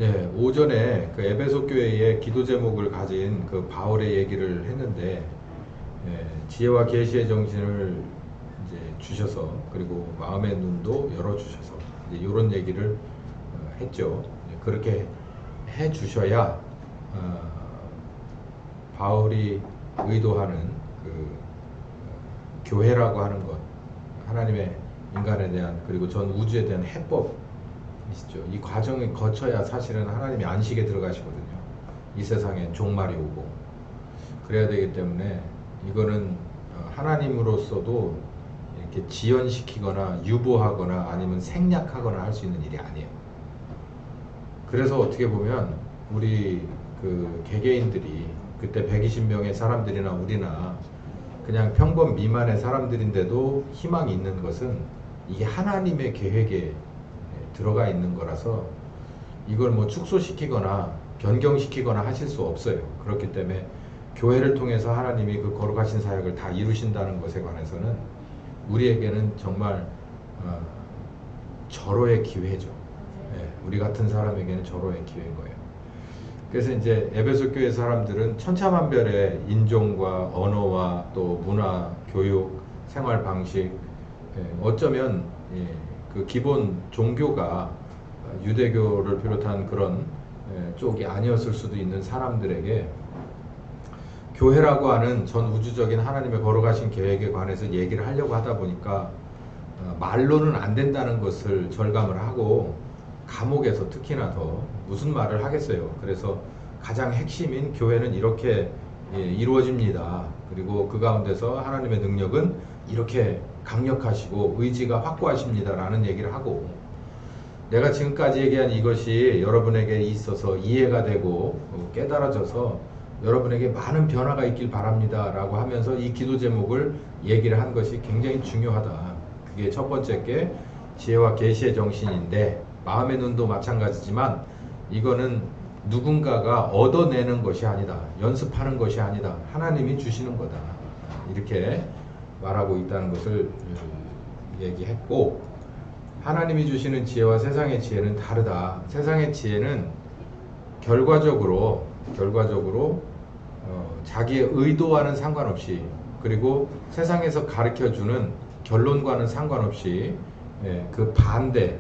예, 오전에 그 에베소 교회의 기도 제목을 가진 그 바울의 얘기를 했는데, 지혜와 계시의 정신을 이제 주셔서, 그리고 마음의 눈도 열어 주셔서 이제 이런 얘기를 했죠. 그렇게 해 주셔야 바울이 의도하는 그 교회라고 하는 것, 하나님의 인간에 대한, 그리고 전 우주에 대한 해법이시죠. 이 과정을 거쳐야 사실은 하나님이 안식에 들어가시거든요. 이 생에 종말이 오고 그래야 되기 때문에, 이거는 하나님으로서도 이렇게 지연시키거나 유보하거나 아니면 생략하거나 할 수 있는 일이 아니에요. 그래서 어떻게 보면 우리 그 개개인들이, 그때 120명의 사람들이나 우리나 그냥 평범 미만의 사람들인데도 희망이 있는 것은 이게 하나님의 계획에 들어가 있는 거라서, 이걸 뭐 축소시키거나 변경시키거나 하실 수 없어요. 그렇기 때문에 교회를 통해서 하나님이 그 거룩하신 사역을 다 이루신다는 것에 관해서는 우리에게는 정말 절호의 기회죠. 우리 같은 사람에게는 절호의 기회인 거예요. 그래서 이제 에베소 교회 사람들은 천차만별의 인종과 언어와 또 문화, 교육, 생활 방식, 어쩌면 그 기본 종교가 유대교를 비롯한 그런 쪽이 아니었을 수도 있는 사람들에게 교회라고 하는 전 우주적인 하나님의 거룩하신 계획에 관해서 얘기를 하려고 하다 보니까 말로는 안 된다는 것을 절감을 하고, 감옥에서 특히나 더 무슨 말을 하겠어요. 그래서 가장 핵심인 교회는 이렇게 이루어집니다. 그리고 그 가운데서 하나님의 능력은 이렇게 강력하시고 의지가 확고하십니다 라는 얘기를 하고, 내가 지금까지 얘기한 이것이 여러분에게 있어서 이해가 되고 깨달아져서 여러분에게 많은 변화가 있길 바랍니다 라고 하면서 이 기도 제목을 얘기를 한 것이 굉장히 중요하다. 그게 첫 번째 게 지혜와 계시의 정신인데, 마음의 눈도 마찬가지지만 이거는 누군가가 얻어내는 것이 아니다, 연습하는 것이 아니다, 하나님이 주시는 거다, 이렇게 말하고 있다는 것을 얘기했고, 하나님이 주시는 지혜와 세상의 지혜는 다르다. 세상의 지혜는 결과적으로 자기의 의도와는 상관없이, 그리고 세상에서 가르쳐주는 결론과는 상관없이 그 반대,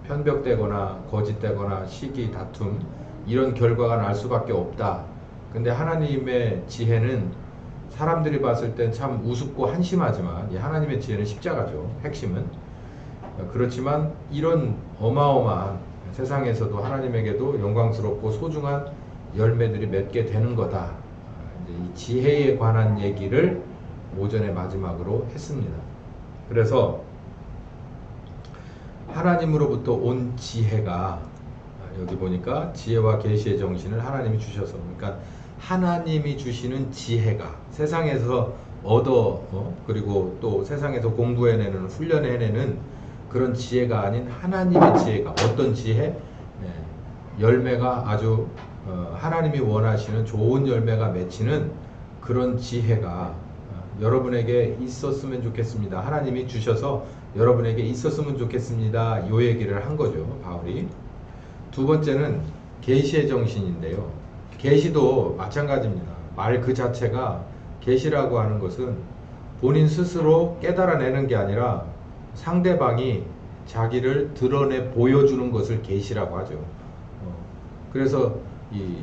편벽되거나 거짓되거나 시기, 다툼, 이런 결과가 날 수밖에 없다. 근데 하나님의 지혜는 사람들이 봤을 땐 참 우습고 한심하지만, 하나님의 지혜는 십자가죠. 핵심은. 그렇지만 이런 어마어마한, 세상에서도 하나님에게도 영광스럽고 소중한 열매들이 맺게 되는 거다. 이 지혜에 관한 얘기를 오전에 마지막으로 했습니다. 그래서 하나님으로부터 온 지혜가, 여기 보니까 지혜와 계시의 정신을 하나님이 주셔서, 그러니까 하나님이 주시는 지혜가 세상에서 그리고 또 세상에서 공부해내는, 훈련해내는 그런 지혜가 아닌 하나님의 지혜가, 어떤 지혜? 열매가 아주 하나님이 원하시는 좋은 열매가 맺히는 그런 지혜가 여러분에게 있었으면 좋겠습니다. 하나님이 주셔서 여러분에게 있었으면 좋겠습니다. 이 얘기를 한 거죠, 바울이. 두 번째는 계시의 정신인데요. 계시도 마찬가지입니다. 말 그 자체가, 계시라고 하는 것은 본인 스스로 깨달아내는 게 아니라 상대방이 자기를 드러내 보여주는 것을 계시라고 하죠. 그래서 이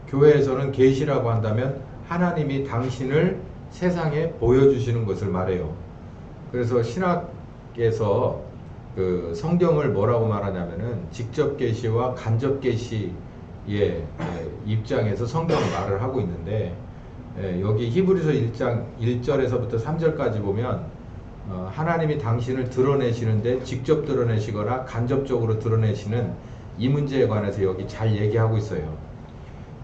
교회에서는 계시라고 한다면 하나님이 당신을 세상에 보여주시는 것을 말해요. 그래서 신학에서 그 성경을 뭐라고 말하냐면은 직접 계시와 간접 계시의 입장에서 성경을 말을 하고 있는데, 여기 히브리서 1장 1절에서부터 3절까지 보면 하나님이 당신을 드러내시는데 직접 드러내시거나 간접적으로 드러내시는 이 문제에 관해서 여기 잘 얘기하고 있어요.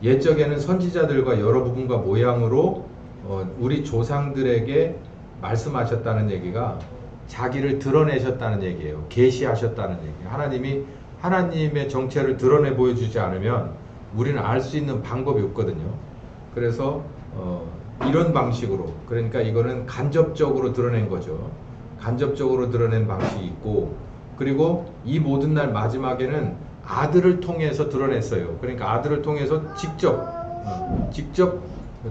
옛적에는 선지자들과 여러 부분과 모양으로 우리 조상들에게 말씀하셨다는 얘기가 자기를 드러내셨다는 얘기예요. 계시하셨다는 얘기예요. 하나님이 하나님의 정체를 드러내 보여주지 않으면 우리는 알 수 있는 방법이 없거든요. 그래서 이런 방식으로, 그러니까 이거는 간접적으로 드러낸 거죠. 간접적으로 드러낸 방식이 있고, 그리고 이 모든 날 마지막에는 아들을 통해서 드러냈어요. 그러니까 아들을 통해서 직접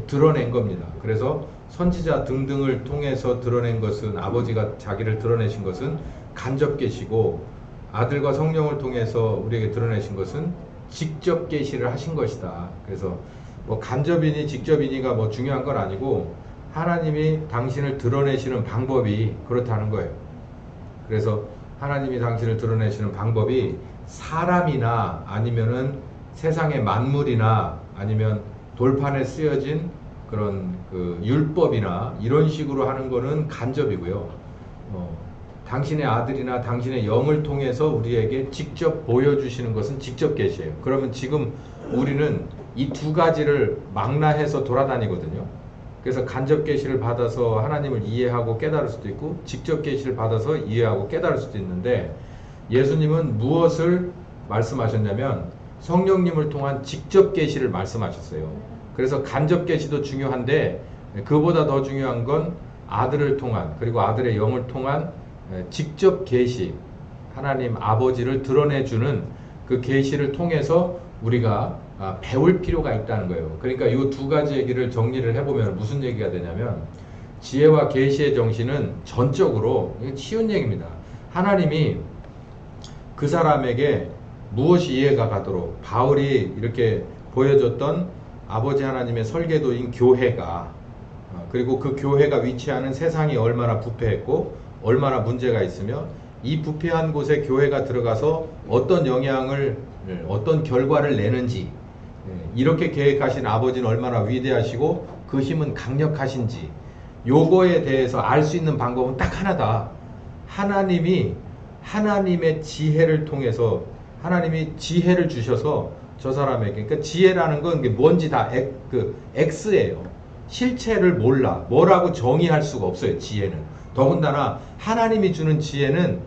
드러낸 겁니다. 그래서 선지자 등등을 통해서 드러낸 것은, 아버지가 자기를 드러내신 것은 간접 계시고, 아들과 성령을 통해서 우리에게 드러내신 것은 직접 계시를 하신 것이다. 그래서 뭐 간접이니 직접이니가 뭐 중요한 건 아니고, 하나님이 당신을 드러내시는 방법이 그렇다는 거예요. 그래서 하나님이 당신을 드러내시는 방법이 사람이나 아니면은 세상의 만물이나 아니면 돌판에 쓰여진 그런 그 율법이나 이런 식으로 하는 거는 간접이고요. 당신의 아들이나 당신의 영을 통해서 우리에게 직접 보여주시는 것은 직접 계시예요. 그러면 지금 우리는 이 두 가지를 망라해서 돌아다니거든요. 그래서 간접 계시를 받아서 하나님을 이해하고 깨달을 수도 있고, 직접 계시를 받아서 이해하고 깨달을 수도 있는데, 예수님은 무엇을 말씀하셨냐면 성령님을 통한 직접 계시를 말씀하셨어요. 그래서 간접 계시도 중요한데, 그보다 더 중요한 건 아들을 통한, 그리고 아들의 영을 통한 직접 계시, 하나님 아버지를 드러내주는 그 계시를 통해서 우리가 배울 필요가 있다는 거예요. 그러니까 이 두 가지 얘기를 정리를 해보면 무슨 얘기가 되냐면, 지혜와 계시의 정신은 전적으로, 이게 쉬운 얘기입니다. 하나님이 그 사람에게 무엇이 이해가 가도록, 바울이 이렇게 보여줬던 아버지 하나님의 설계도인 교회가, 그리고 그 교회가 위치하는 세상이 얼마나 부패했고 얼마나 문제가 있으며, 이 부패한 곳에 교회가 들어가서 어떤 영향을, 어떤 결과를 내는지, 이렇게 계획하신 아버지는 얼마나 위대하시고 그 힘은 강력하신지, 요거에 대해서 알 수 있는 방법은 딱 하나다. 하나님이 하나님의 지혜를 통해서, 하나님이 지혜를 주셔서 저 사람에게, 그러니까 지혜라는 건 뭔지 다 X예요. 실체를 몰라. 뭐라고 정의할 수가 없어요, 지혜는. 더군다나 하나님이 주는 지혜는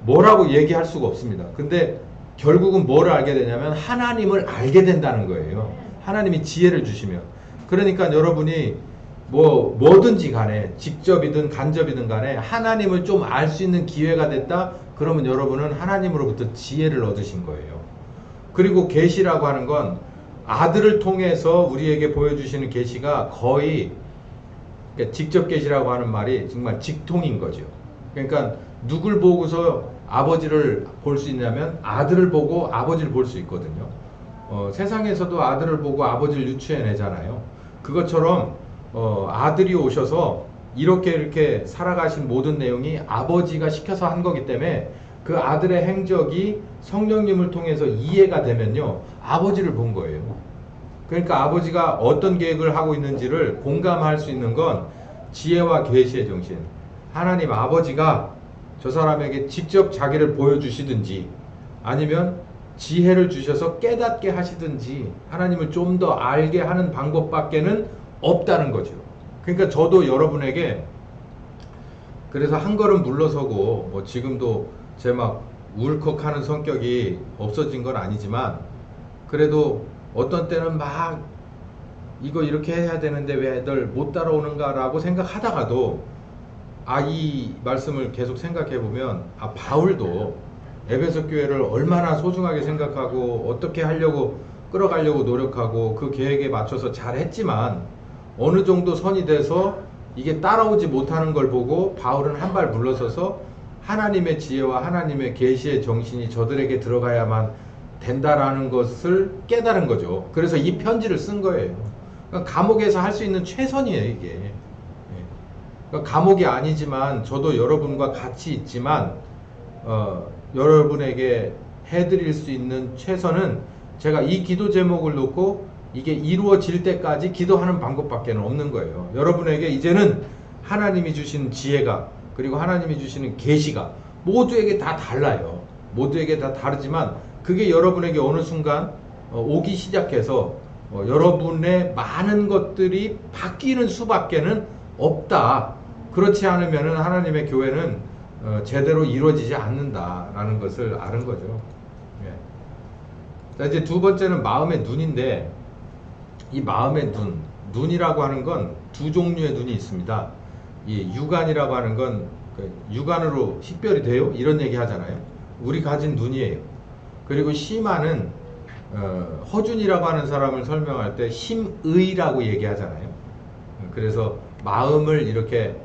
뭐라고 얘기할 수가 없습니다. 근데 결국은 뭐를 알게 되냐면 하나님을 알게 된다는 거예요. 하나님이 지혜를 주시면. 그러니까 여러분이 뭐든지 간에, 직접이든 간접이든 간에 하나님을 좀 알 수 있는 기회가 됐다, 그러면 여러분은 하나님으로부터 지혜를 얻으신 거예요. 그리고 계시라고 하는 건 아들을 통해서 우리에게 보여주시는 계시가 거의, 그러니까 직접 계시라고 하는 말이 정말 직통인 거죠. 그러니까 누굴 보고서 아버지를 볼 수 있냐면 아들을 보고 아버지를 볼 수 있거든요. 세상에서도 아들을 보고 아버지를 유추해내잖아요. 그것처럼 아들이 오셔서 이렇게 살아가신 모든 내용이 아버지가 시켜서 한 거기 때문에, 그 아들의 행적이 성령님을 통해서 이해가 되면요, 아버지를 본 거예요. 그러니까 아버지가 어떤 계획을 하고 있는지를 공감할 수 있는 건 지혜와 계시의 정신, 하나님 아버지가 저 사람에게 직접 자기를 보여주시든지 아니면 지혜를 주셔서 깨닫게 하시든지 하나님을 좀 더 알게 하는 방법밖에는 없다는 거죠. 그러니까 저도 여러분에게, 그래서 한 걸음 물러서고, 뭐 지금도 제 막 울컥하는 성격이 없어진 건 아니지만, 그래도 어떤 때는 막 이거 이렇게 해야 되는데 왜 널 못 따라오는가 라고 생각하다가도, 이 말씀을 계속 생각해 보면, 바울도 에베소 교회를 얼마나 소중하게 생각하고 어떻게 하려고 끌어가려고 노력하고 그 계획에 맞춰서 잘 했지만, 어느 정도 선이 돼서 이게 따라오지 못하는 걸 보고 바울은 한 발 물러서서 하나님의 지혜와 하나님의 계시의 정신이 저들에게 들어가야만 된다라는 것을 깨달은 거죠. 그래서 이 편지를 쓴 거예요. 그러니까 감옥에서 할 수 있는 최선이에요, 이게. 그러니까 감옥이 아니지만 저도 여러분과 같이 있지만, 여러분에게 해드릴 수 있는 최선은 제가 이 기도 제목을 놓고 이게 이루어질 때까지 기도하는 방법밖에 없는 거예요. 여러분에게 이제는 하나님이 주신 지혜가, 그리고 하나님이 주시는 계시가 모두에게 다 달라요. 모두에게 다 다르지만 그게 여러분에게 어느 순간 오기 시작해서 여러분의 많은 것들이 바뀌는 수밖에는 없다. 그렇지 않으면 하나님의 교회는 제대로 이루어지지 않는다라는 것을 아는 거죠. 예. 자, 이제 두 번째는 마음의 눈인데, 이 마음의 눈이라고 하는 건 두 종류의 눈이 있습니다. 이 육안이라고 하는 건 육안으로 식별이 돼요? 이런 얘기 하잖아요. 우리 가진 눈이에요. 그리고 심화는 허준이라고 하는 사람을 설명할 때 심의라고 얘기하잖아요. 그래서 마음을 이렇게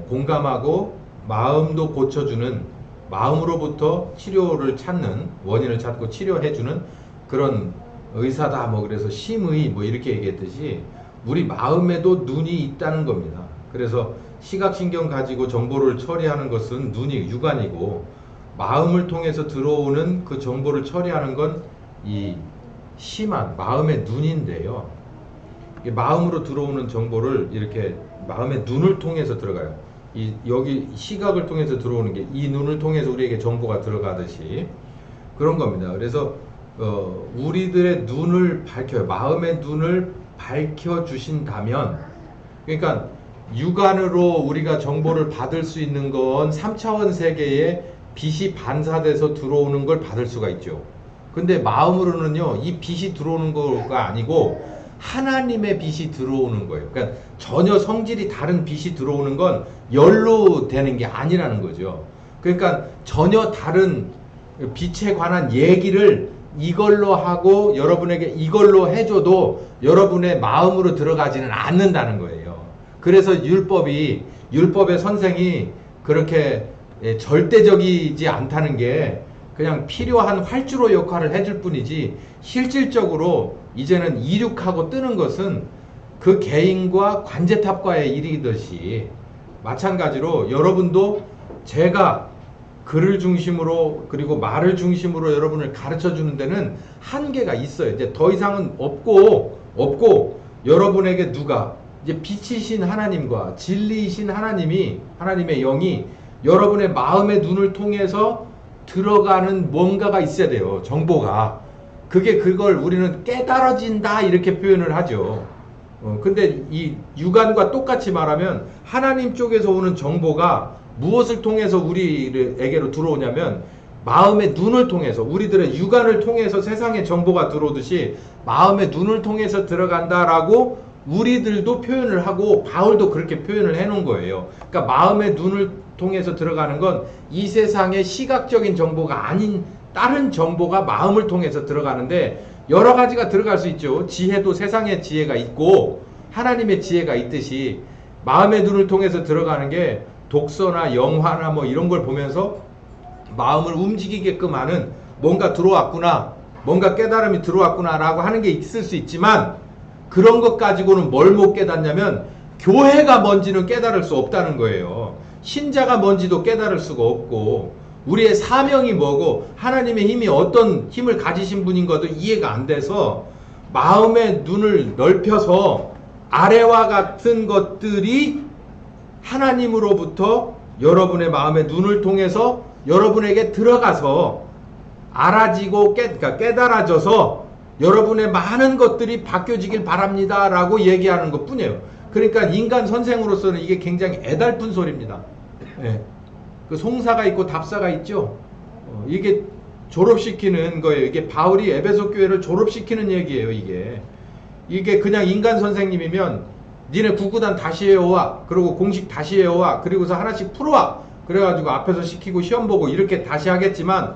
공감하고 마음도 고쳐주는, 마음으로부터 치료를 찾는, 원인을 찾고 치료해주는 그런 의사다. 뭐 그래서 심의 뭐 이렇게 얘기했듯이 우리 마음에도 눈이 있다는 겁니다. 그래서 시각신경 가지고 정보를 처리하는 것은 눈이 육안이고, 마음을 통해서 들어오는 그 정보를 처리하는 건 이 심한 마음의 눈인데요. 마음으로 들어오는 정보를 이렇게 마음의 눈을 통해서 들어가요. 여기 시각을 통해서 들어오는 게 이 눈을 통해서 우리에게 정보가 들어가듯이 그런 겁니다. 그래서 우리들의 눈을 밝혀요. 마음의 눈을 밝혀주신다면, 그러니까 육안으로 우리가 정보를 받을 수 있는 건 3차원 세계에 빛이 반사돼서 들어오는 걸 받을 수가 있죠. 근데 마음으로는요, 이 빛이 들어오는 거가 아니고 하나님의 빛이 들어오는 거예요. 그러니까 전혀 성질이 다른 빛이 들어오는 건 열로 되는 게 아니라는 거죠. 그러니까 전혀 다른 빛에 관한 얘기를 이걸로 하고 여러분에게 이걸로 해줘도 여러분의 마음으로 들어가지는 않는다는 거예요. 그래서 율법의 선생이 그렇게 절대적이지 않다는 게 그냥 필요한 활주로 역할을 해줄 뿐이지, 실질적으로 이제는 이륙하고 뜨는 것은 그 개인과 관제탑과의 일이듯이 마찬가지로 여러분도 제가 글을 중심으로 그리고 말을 중심으로 여러분을 가르쳐 주는 데는 한계가 있어요. 이제 더 이상은 없고 여러분에게 누가 이제 빛이신 하나님과 진리이신 하나님의 영이 여러분의 마음의 눈을 통해서 들어가는 뭔가가 있어야 돼요. 정보가. 그걸 우리는 깨달아진다 이렇게 표현을 하죠. 근데 이 육안과 똑같이 말하면 하나님 쪽에서 오는 정보가 무엇을 통해서 우리에게로 들어오냐면 마음의 눈을 통해서, 우리들의 육안을 통해서 세상의 정보가 들어오듯이 마음의 눈을 통해서 들어간다라고 우리들도 표현을 하고 바울도 그렇게 표현을 해놓은 거예요. 그러니까 마음의 눈을 통해서 들어가는 건 이 세상의 시각적인 정보가 아닌 다른 정보가 마음을 통해서 들어가는데, 여러 가지가 들어갈 수 있죠. 지혜도 세상의 지혜가 있고 하나님의 지혜가 있듯이 마음의 눈을 통해서 들어가는 게 독서나 영화나 뭐 이런 걸 보면서 마음을 움직이게끔 하는 뭔가 들어왔구나, 뭔가 깨달음이 들어왔구나 라고 하는 게 있을 수 있지만, 그런 것 가지고는 뭘 못 깨닫냐면 교회가 뭔지는 깨달을 수 없다는 거예요. 신자가 뭔지도 깨달을 수가 없고, 우리의 사명이 뭐고 하나님의 힘이 어떤 힘을 가지신 분인 것도 이해가 안 돼서 마음의 눈을 넓혀서 아래와 같은 것들이 하나님으로부터 여러분의 마음의 눈을 통해서 여러분에게 들어가서 알아지고 그러니까 깨달아져서 여러분의 많은 것들이 바뀌어지길 바랍니다 라고 얘기하는 것 뿐이에요. 그러니까 인간 선생으로서는 이게 굉장히 애달픈 소리입니다. 네. 그 송사가 있고 답사가 있죠. 이게 졸업시키는 거예요. 이게 바울이 에베소 교회를 졸업시키는 얘기예요. 이게 그냥 인간 선생님이면 니네 구구단 다시 해와, 그리고 공식 다시 해와, 그리고서 하나씩 풀어와, 그래가지고 앞에서 시키고 시험 보고 이렇게 다시 하겠지만,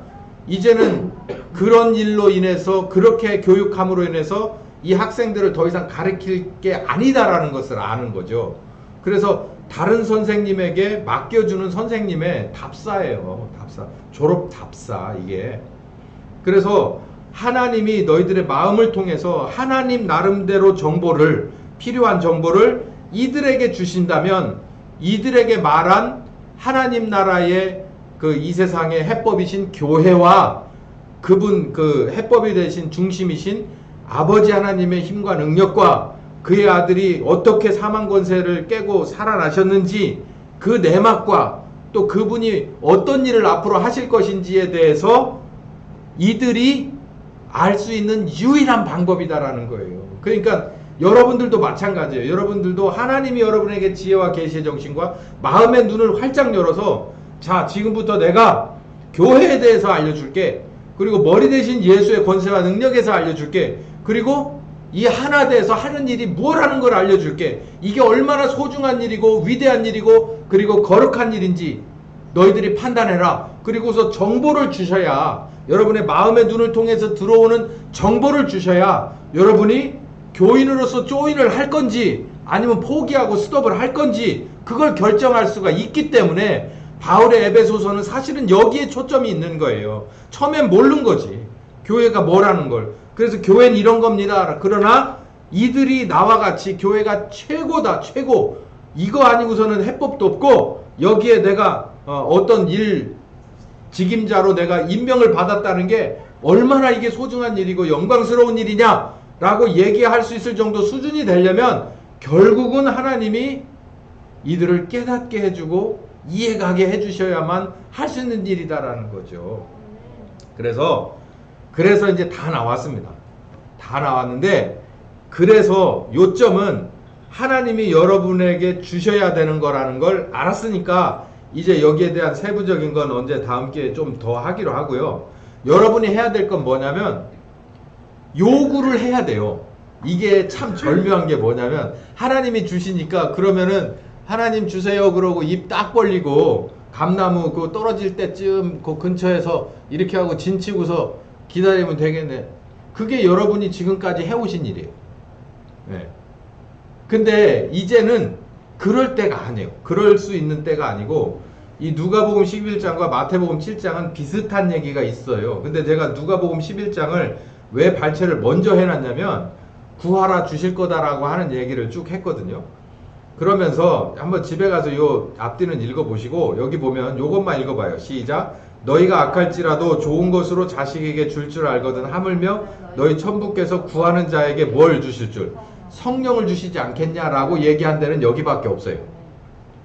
이제는 그런 일로 인해서, 그렇게 교육함으로 인해서 이 학생들을 더 이상 가르칠 게 아니다라는 것을 아는 거죠. 그래서 다른 선생님에게 맡겨주는 선생님의 답사예요. 답사. 졸업 답사, 이게. 그래서 하나님이 너희들의 마음을 통해서 하나님 나름대로 정보를, 필요한 정보를 이들에게 주신다면, 이들에게 말한 하나님 나라의 그 이 세상의 해법이신 교회와 그분 그 해법이 되신 중심이신 아버지 하나님의 힘과 능력과 그의 아들이 어떻게 사망 권세를 깨고 살아나셨는지 그 내막과 또 그분이 어떤 일을 앞으로 하실 것인지에 대해서 이들이 알 수 있는 유일한 방법이다라는 거예요. 그러니까 여러분들도 마찬가지예요. 여러분들도 하나님이 여러분에게 지혜와 계시의 정신과 마음의 눈을 활짝 열어서, 자, 지금부터 내가 교회에 대해서 알려줄게. 그리고 머리 대신 예수의 권세와 능력에서 알려줄게. 그리고 이 하나 돼서 하는 일이 뭐라는 걸 알려줄게. 이게 얼마나 소중한 일이고 위대한 일이고 그리고 거룩한 일인지 너희들이 판단해라. 그리고서 정보를 주셔야 여러분의 마음의 눈을 통해서 들어오는 정보를 주셔야 여러분이 교인으로서 조인을 할 건지 아니면 포기하고 스톱을 할 건지 그걸 결정할 수가 있기 때문에 바울의 에베소서는 사실은 여기에 초점이 있는 거예요. 처음엔 모르는 거지. 교회가 뭐라는 걸. 그래서 교회는 이런 겁니다. 그러나 이들이 나와 같이 교회가 최고다, 최고. 이거 아니고서는 해법도 없고 여기에 내가 어떤 일 직임자로 내가 임명을 받았다는 게 얼마나 이게 소중한 일이고 영광스러운 일이냐 라고 얘기할 수 있을 정도 수준이 되려면 결국은 하나님이 이들을 깨닫게 해주고 이해가게 해주셔야만 할 수 있는 일이다라는 거죠. 그래서 이제 다 나왔습니다. 다 나왔는데 그래서 요점은 하나님이 여러분에게 주셔야 되는 거라는 걸 알았으니까 이제 여기에 대한 세부적인 건 언제 다음 기회에 좀 더 하기로 하고요. 여러분이 해야 될 건 뭐냐면 요구를 해야 돼요. 이게 참 절묘한 게 뭐냐면 하나님이 주시니까 그러면은 하나님 주세요 그러고 입 딱 벌리고 감나무 그 떨어질 때쯤 그 근처에서 이렇게 하고 진치고서 기다리면 되겠네. 그게 여러분이 지금까지 해오신 일이에요. 네. 근데 이제는 그럴 때가 아니에요. 그럴 수 있는 때가 아니고 이 누가복음 11장과 마태복음 7장은 비슷한 얘기가 있어요. 근데 제가 누가복음 11장을 왜 발췌를 먼저 해놨냐면 구하라 주실 거다라고 하는 얘기를 쭉 했거든요. 그러면서 한번 집에 가서 요 앞뒤는 읽어보시고 여기 보면 요것만 읽어봐요. 시작. 너희가 악할지라도 좋은 것으로 자식에게 줄 줄 알거든 하물며 너희 천부께서 구하는 자에게 뭘 주실 줄? 성령을 주시지 않겠냐라고 얘기한 데는 여기밖에 없어요.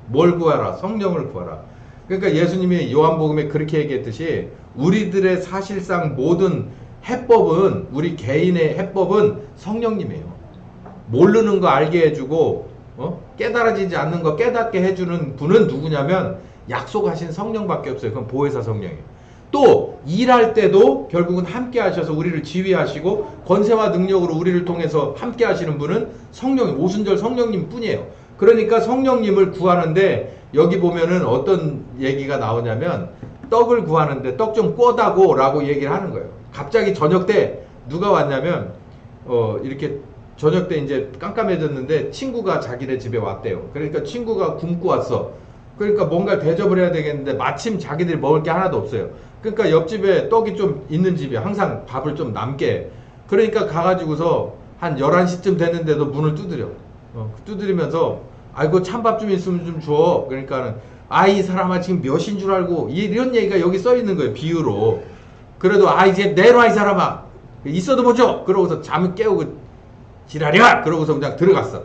뭘 구하라? 성령을 구하라. 그러니까 예수님이 요한복음에 그렇게 얘기했듯이 우리들의 사실상 모든 해법은 우리 개인의 해법은 성령님이에요. 모르는 거 알게 해주고 깨달아지지 않는 거 깨닫게 해주는 분은 누구냐면 약속하신 성령밖에 없어요. 그건 보혜사 성령이에요. 또 일할 때도 결국은 함께 하셔서 우리를 지휘하시고 권세와 능력으로 우리를 통해서 함께 하시는 분은 성령님, 오순절 성령님 뿐이에요. 그러니까 성령님을 구하는데 여기 보면은 어떤 얘기가 나오냐면 떡을 구하는데 떡 좀 꿔다고 라고 얘기를 하는 거예요. 갑자기 저녁 때 누가 왔냐면 이렇게 저녁 때 이제 깜깜해졌는데 친구가 자기네 집에 왔대요. 그러니까 친구가 굶고 왔어. 그러니까 뭔가 대접을 해야 되겠는데 마침 자기들이 먹을 게 하나도 없어요. 그러니까 옆집에 떡이 좀 있는 집이 항상 밥을 좀 남게. 그러니까 가가지고서 한 11시쯤 됐는데도 문을 두드려. 두드리면서 아이고 찬밥 좀 있으면 좀 줘. 그러니까는 이 사람아 지금 몇인 줄 알고 이런 얘기가 여기 써 있는 거예요. 비유로. 그래도 이제 내려와 이 사람아. 있어도 보죠. 그러고서 잠을 깨우고 지랄이야! 그러고서 그냥 들어갔어.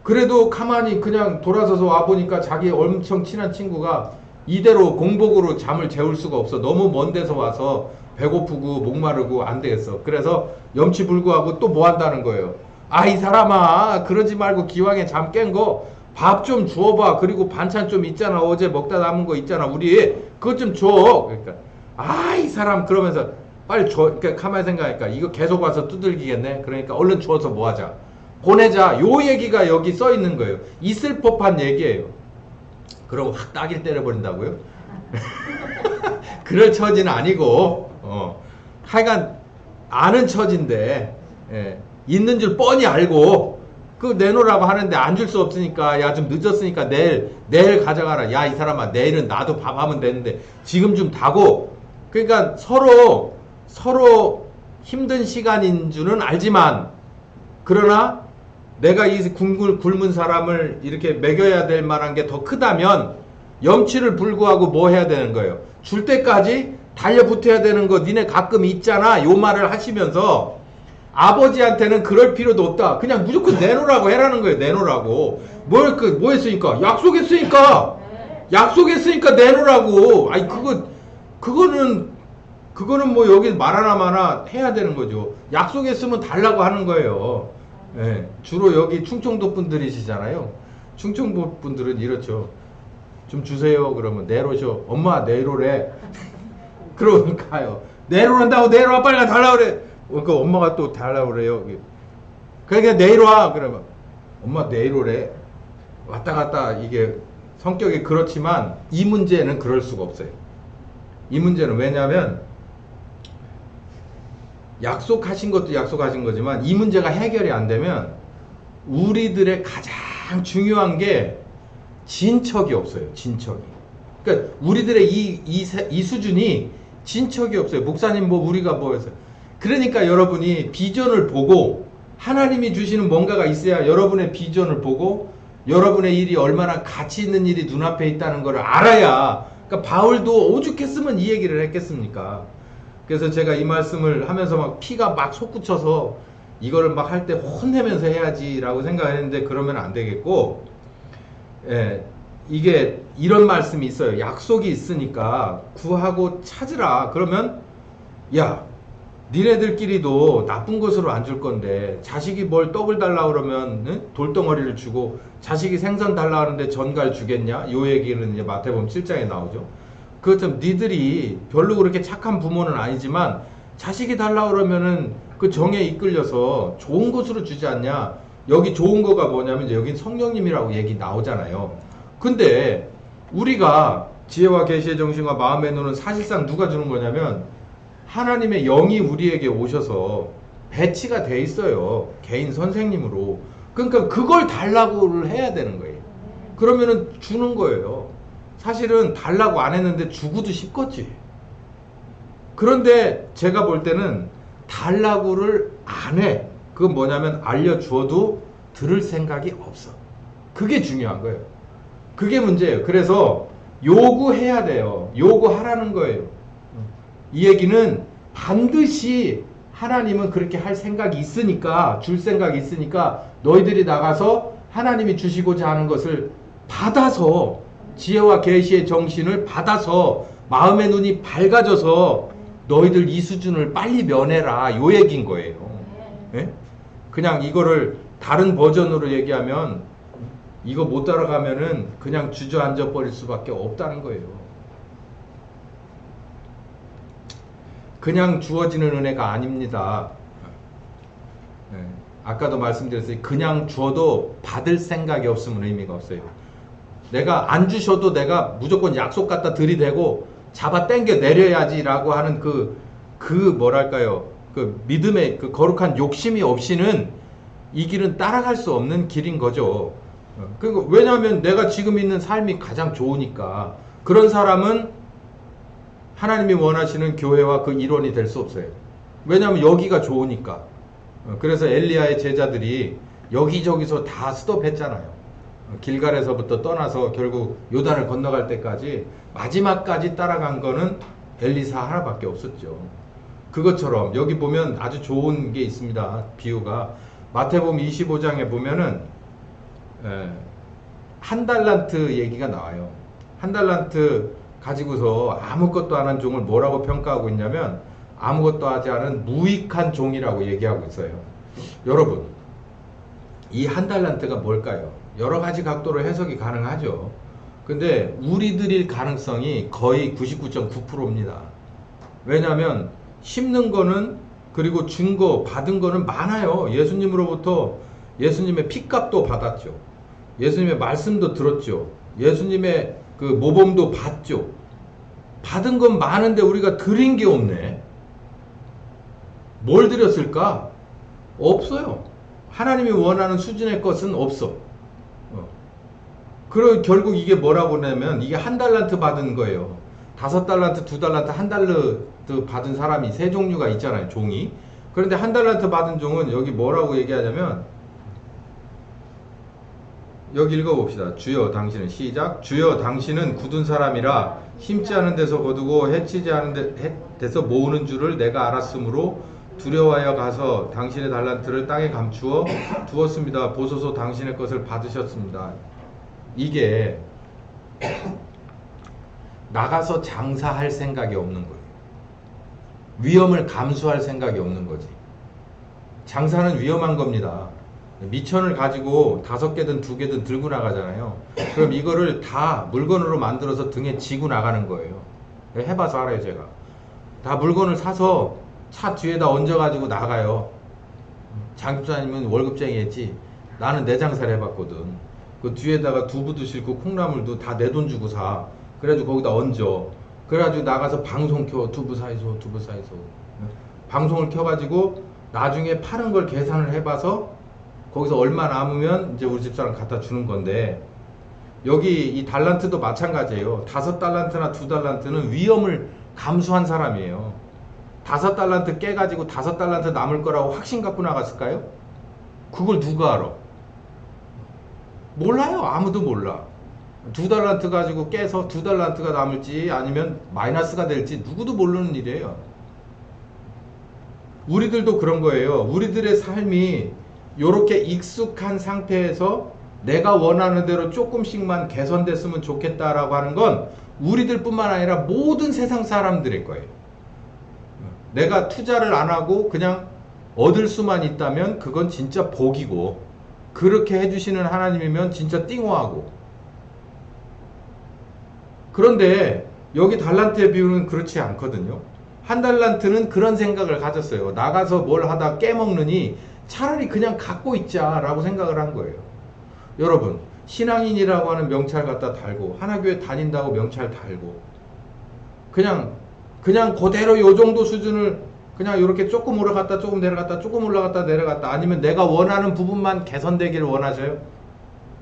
그래도 가만히 그냥 돌아서서 와보니까 자기 엄청 친한 친구가 이대로 공복으로 잠을 재울 수가 없어. 너무 먼 데서 와서 배고프고 목마르고 안 되겠어. 그래서 염치불구하고 또 뭐 한다는 거예요. 이 사람아 그러지 말고 기왕에 잠 깬 거 밥 좀 주워봐. 그리고 반찬 좀 있잖아. 어제 먹다 남은 거 있잖아. 우리 그것 좀 줘. 그러니까 이 사람 그러면서 빨리 줘. 그러니까 가만히 생각하니까 이거 계속 와서 두들기겠네. 그러니까 얼른 주워서 뭐 하자. 보내자. 요 얘기가 여기 써 있는 거예요. 있을 법한 얘기예요. 그러고 확 따기를 때려버린다고요? 그럴 처지는 아니고 하여간 아는 처지인데 있는 줄 뻔히 알고 그 내놓으라고 하는데 안 줄 수 없으니까 야 좀 늦었으니까 내일 가져가라. 야 이 사람아 내일은 나도 밥 하면 되는데 지금 좀 다고. 그러니까 서로 힘든 시간인 줄은 알지만 그러나 내가 이 굶은 사람을 이렇게 먹여야 될 만한 게 더 크다면 염치를 불구하고 뭐 해야 되는 거예요? 줄 때까지 달려붙어야 되는 거 니네 가끔 있잖아. 요 말을 하시면서 아버지한테는 그럴 필요도 없다. 그냥 무조건 내놓으라고 해라는 거예요. 내놓으라고. 뭐 했으니까? 약속했으니까 내놓으라고. 그거는 뭐 여기 말 하나 마나 해야 되는 거죠. 약속했으면 달라고 하는 거예요. 주로 여기 충청도 분들이시잖아요. 충청도 분들은 이렇죠. 좀 주세요. 그러면 내놓으셔. 엄마 내놓으래. 그러면 가요. 내놓으란다고 내놓아 빨리 가 달라 그래. 그 엄마가 또 달라 그래요. 그러니까 내일 와. 그러면 엄마 내일 오래. 왔다 갔다 이게 성격이 그렇지만 이 문제는 그럴 수가 없어요. 이 문제는 왜냐하면 약속하신 것도 약속하신 거지만 이 문제가 해결이 안 되면 우리들의 가장 중요한 게 진척이 없어요. 진척이. 그러니까 우리들의 이 수준이 진척이 없어요. 목사님 뭐 우리가 뭐 해서. 그러니까 여러분이 비전을 보고 하나님이 주시는 뭔가가 있어야 여러분의 비전을 보고 여러분의 일이 얼마나 가치 있는 일이 눈앞에 있다는 걸 알아야, 그러니까 바울도 오죽했으면 이 얘기를 했겠습니까? 그래서 제가 이 말씀을 하면서 막 피가 막 솟구쳐서 이거를 막 할 때 혼내면서 해야지라고 생각했는데 그러면 안 되겠고, 예, 이게 이런 말씀이 있어요. 약속이 있으니까 구하고 찾으라. 그러면 야, 니네들끼리도 나쁜 것으로 안 줄 건데 자식이 뭘 떡을 달라 그러면 응? 돌덩어리를 주고 자식이 생선 달라 하는데 전갈 주겠냐? 요 얘기는 이제 마태복음 7장에 나오죠. 그것처럼 니들이 별로 그렇게 착한 부모는 아니지만 자식이 달라 그러면은 그 정에 이끌려서 좋은 것으로 주지 않냐? 여기 좋은 거가 뭐냐면 여기 성령님이라고 얘기 나오잖아요. 근데 우리가 지혜와 계시의 정신과 마음의 눈은 사실상 누가 주는 거냐면 하나님의 영이 우리에게 오셔서 배치가 돼 있어요. 개인 선생님으로. 그러니까 그걸 달라고를 해야 되는 거예요. 그러면은 주는 거예요. 사실은 달라고 안 했는데 주고도 싶겠지. 그런데 제가 볼 때는 달라고를 안 해. 그건 뭐냐면 알려주어도 들을 생각이 없어. 그게 중요한 거예요. 그게 문제예요. 그래서 요구해야 돼요. 요구하라는 거예요. 이 얘기는 반드시 하나님은 그렇게 할 생각이 있으니까, 줄 생각이 있으니까 너희들이 나가서 하나님이 주시고자 하는 것을 받아서, 지혜와 계시의 정신을 받아서 마음의 눈이 밝아져서 너희들 이 수준을 빨리 면해라, 요 얘기인 거예요. 예? 그냥 이거를 다른 버전으로 얘기하면 이거 못 따라가면은 그냥 주저앉아 버릴 수밖에 없다는 거예요. 그냥 주어지는 은혜가 아닙니다. 네. 아까도 말씀드렸어요. 그냥 주어도 받을 생각이 없으면 의미가 없어요. 내가 안 주셔도 내가 무조건 약속 갖다 들이대고 잡아 당겨 내려야지라고 하는 그 뭐랄까요, 그 믿음의 그 거룩한 욕심이 없이는 이 길은 따라갈 수 없는 길인 거죠. 그리고 왜냐하면 내가 지금 있는 삶이 가장 좋으니까. 그런 사람은 하나님이 원하시는 교회와 그 일원이 될 수 없어요. 왜냐하면 여기가 좋으니까. 그래서 엘리야의 제자들이 여기저기서 다 스톱했잖아요. 길갈에서부터 떠나서 결국 요단을 건너갈 때까지 마지막까지 따라간 거는 엘리사 하나밖에 없었죠. 그것처럼 여기 보면 아주 좋은 게 있습니다. 비유가 마태복음 25장에 보면은 한 달란트 얘기가 나와요. 한 달란트 가지고서 아무것도 안 한 종을 뭐라고 평가하고 있냐면 아무것도 하지 않은 무익한 종이라고 얘기하고 있어요. 여러분, 이 한 달란트가 뭘까요? 여러 가지 각도로 해석이 가능하죠. 근데 우리들일 가능성이 거의 99.9%입니다. 왜냐하면 심는 거는, 그리고 준 거, 받은 거는 많아요. 예수님으로부터 예수님의 피값도 받았죠. 예수님의 말씀도 들었죠. 예수님의 그 모범도 봤죠. 받은 건 많은데 우리가 드린 게 없네. 뭘 드렸을까? 없어요. 하나님이 원하는 수준의 것은 없어. 그리고 결국 이게 뭐라고 하냐면 이게 한 달란트 받은 거예요. 5달란트, 2달란트, 한 달란트 받은 사람이 세 종류가 있잖아요. 종이. 그런데 한 달란트 받은 종은 여기 뭐라고 얘기하냐면, 여기 읽어봅시다. 주여 당신은, 시작. 주여 당신은 굳은 사람이라 심지 않은 데서 거두고 해치지 않은 데서 모으는 줄을 내가 알았으므로 두려워하여 가서 당신의 달란트를 땅에 감추어 두었습니다. 보소서 당신의 것을 받으셨습니다. 이게 나가서 장사할 생각이 없는 거예요. 위험을 감수할 생각이 없는 거지. 장사는 위험한 겁니다. 미천을 가지고 5개든 2개든 들고 나가잖아요. 그럼 이거를 다 물건으로 만들어서 등에 지고 나가는 거예요. 해봐서 알아요. 제가 다 물건을 사서 차 뒤에다 얹어가지고 나가요. 장집사님은 월급쟁이였지, 나는 내 장사를 해봤거든. 그 뒤에다가 두부도 싣고 콩나물도 다 내 돈 주고 사. 그래가지고 거기다 얹어. 그래가지고 나가서 방송 켜. 두부 사이소, 두부 사이소. 방송을 켜가지고 나중에 파는 걸 계산을 해봐서 거기서 얼마 남으면 이제 우리 집사람 갖다 주는 건데, 여기 이 달란트도 마찬가지예요. 5달란트나 2달란트는 위험을 감수한 사람이에요. 5달란트 깨가지고 5달란트 남을 거라고 확신 갖고 나갔을까요? 그걸 누가 알아? 몰라요. 아무도 몰라. 2달란트 가지고 깨서 2달란트가 남을지 아니면 마이너스가 될지 누구도 모르는 일이에요. 우리들도 그런 거예요. 우리들의 삶이 이렇게 익숙한 상태에서 내가 원하는 대로 조금씩만 개선됐으면 좋겠다라고 하는 건 우리들 뿐만 아니라 모든 세상 사람들일 거예요. 내가 투자를 안 하고 그냥 얻을 수만 있다면 그건 진짜 복이고, 그렇게 해주시는 하나님이면 진짜 띵호하고. 그런데 여기 달란트의 비유는 그렇지 않거든요. 한 달란트는 그런 생각을 가졌어요. 나가서 뭘 하다 깨먹느니 차라리 그냥 갖고 있자라고 생각을 한 거예요. 여러분, 신앙인이라고 하는 명찰 갖다 달고, 하나교회 다닌다고 명찰 달고, 그냥 그대로 요 정도 수준을 그냥 이렇게 조금 올라갔다 조금 내려갔다 조금 올라갔다 내려갔다, 아니면 내가 원하는 부분만 개선되기를 원하세요?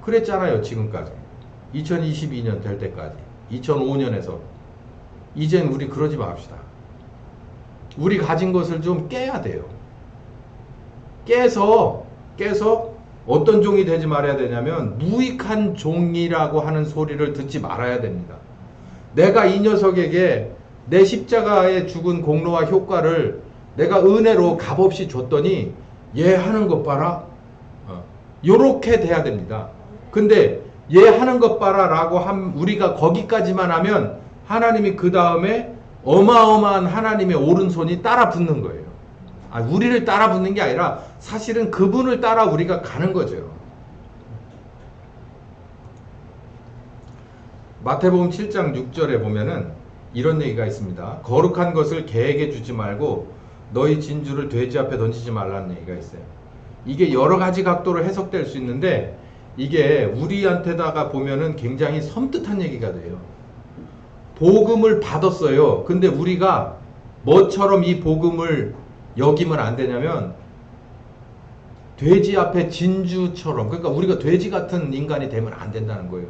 그랬잖아요. 지금까지 2022년 될 때까지, 2005년에서. 이젠 우리 그러지 맙시다. 우리 가진 것을 좀 깨야 돼요. 깨서 어떤 종이 되지 말아야 되냐면 무익한 종이라고 하는 소리를 듣지 말아야 됩니다. 내가 이 녀석에게 내 십자가에 죽은 공로와 효과를 내가 은혜로 값없이 줬더니 얘 하는 것 봐라. 요렇게 돼야 됩니다. 근데 얘 하는 것 봐라 라고 우리가 거기까지만 하면 하나님이 그 다음에 어마어마한 하나님의 오른손이 따라 붙는 거예요. 우리를 따라 붙는 게 아니라 사실은 그분을 따라 우리가 가는 거죠. 마태복음 7장 6절에 보면은 이런 얘기가 있습니다. 거룩한 것을 개에게 주지 말고 너희 진주를 돼지 앞에 던지지 말라는 얘기가 있어요. 이게 여러 가지 각도로 해석될 수 있는데, 이게 우리한테다가 보면은 굉장히 섬뜩한 얘기가 돼요. 복음을 받았어요. 근데 우리가 뭐처럼 이 복음을 여기면 안 되냐면 돼지 앞에 진주처럼, 그러니까 우리가 돼지 같은 인간이 되면 안 된다는 거예요.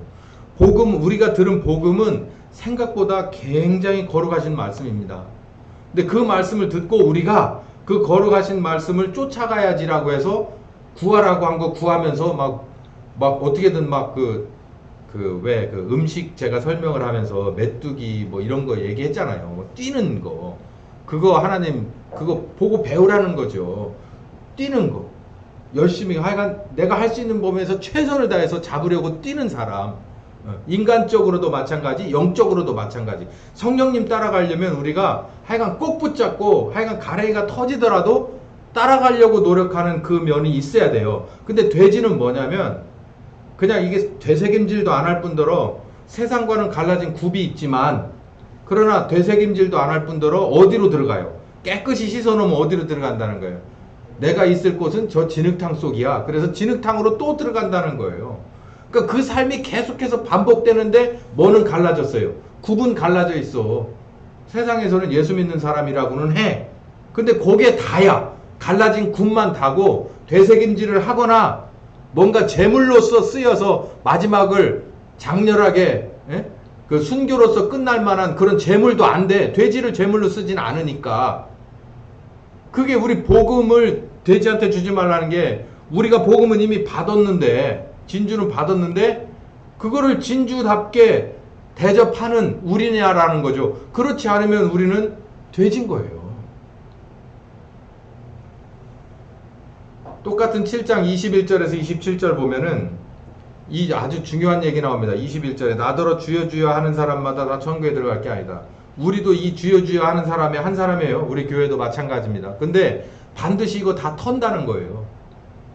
우리가 들은 복음은 생각보다 굉장히 거룩하신 말씀입니다. 근데 그 말씀을 듣고 우리가 그 거룩하신 말씀을 쫓아가야지라고 해서 구하라고 한 거 구하면서 막 어떻게든 음식 제가 설명을 하면서 메뚜기 뭐 이런 거 얘기했잖아요. 뛰는 거. 그거 하나님 그거 보고 배우라는 거죠. 뛰는 거. 열심히 하여간 내가 할 수 있는 범위에서 최선을 다해서 잡으려고 뛰는 사람. 인간적으로도 마찬가지, 영적으로도 마찬가지. 성령님 따라가려면 우리가 하여간 꼭 붙잡고 하여간 가래가 터지더라도 따라가려고 노력하는 그 면이 있어야 돼요. 근데 돼지는 뭐냐면 그냥 이게 되새김질도 안 할 뿐더러 세상과는 갈라진 굽이 있지만, 그러나 되새김질도 안 할 뿐더러 어디로 들어가요? 깨끗이 씻어놓으면 어디로 들어간다는 거예요? 내가 있을 곳은 저 진흙탕 속이야. 그래서 진흙탕으로 또 들어간다는 거예요. 그러니까 그 삶이 계속해서 반복되는데 뭐는 갈라졌어요? 굽은 갈라져 있어. 세상에서는 예수 믿는 사람이라고는 해. 근데 그게 다야. 갈라진 굽만 다고 되새김질을 하거나 뭔가 제물로서 쓰여서 마지막을 장렬하게 그 순교로서 끝날 만한 그런 제물도 안 돼. 돼지를 제물로 쓰진 않으니까. 그게 우리 복음을 돼지한테 주지 말라는 게, 우리가 복음은 이미 받았는데, 진주는 받았는데 그거를 진주답게 대접하는 우리냐라는 거죠. 그렇지 않으면 우리는 돼지인 거예요. 똑같은 7장 21절에서 27절 보면은 이 아주 중요한 얘기 나옵니다. 21절에 나더러 주여 주여 하는 사람마다 다 천국에 들어갈 게 아니다. 우리도 이 주여 주여 하는 사람의 한 사람이에요. 우리 교회도 마찬가지입니다. 근데 반드시 이거 다 턴다는 거예요.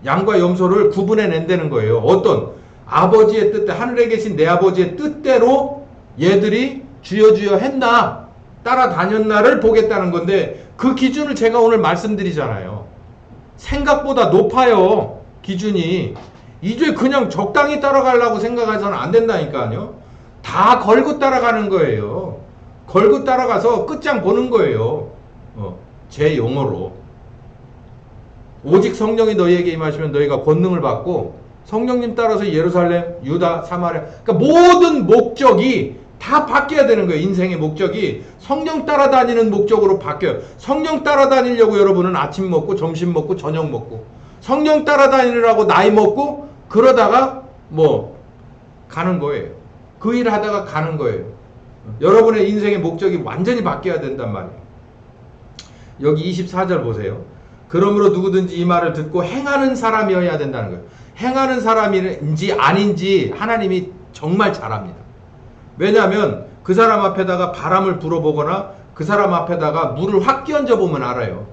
양과 염소를 구분해낸다는 거예요. 어떤 아버지의 뜻대, 하늘에 계신 내 아버지의 뜻대로 얘들이 주여 주여 했나 따라다녔나를 보겠다는 건데, 그 기준을 제가 오늘 말씀드리잖아요. 생각보다 높아요. 기준이. 이제 그냥 적당히 따라가려고 생각해서는 안 된다니까요. 다 걸고 따라가는 거예요. 걸고 따라가서 끝장 보는 거예요. 제 용어로 오직 성령이 너희에게 임하시면 너희가 권능을 받고 성령님 따라서 예루살렘, 유다, 사마리아 그러니까 모든 목적이 다 바뀌어야 되는 거예요. 인생의 목적이 성령 따라다니는 목적으로 바뀌어요. 성령 따라다니려고 여러분은 아침 먹고 점심 먹고 저녁 먹고 성령 따라다니느라고 나이 먹고 그러다가 뭐 가는 거예요. 그 일 하다가 가는 거예요. 여러분의 인생의 목적이 완전히 바뀌어야 된단 말이에요. 여기 24절 보세요. 그러므로 누구든지 이 말을 듣고 행하는 사람이어야 된다는 거예요. 행하는 사람인지 아닌지 하나님이 정말 잘 압니다. 왜냐하면 그 사람 앞에다가 바람을 불어보거나 그 사람 앞에다가 물을 확 끼얹어 보면 알아요.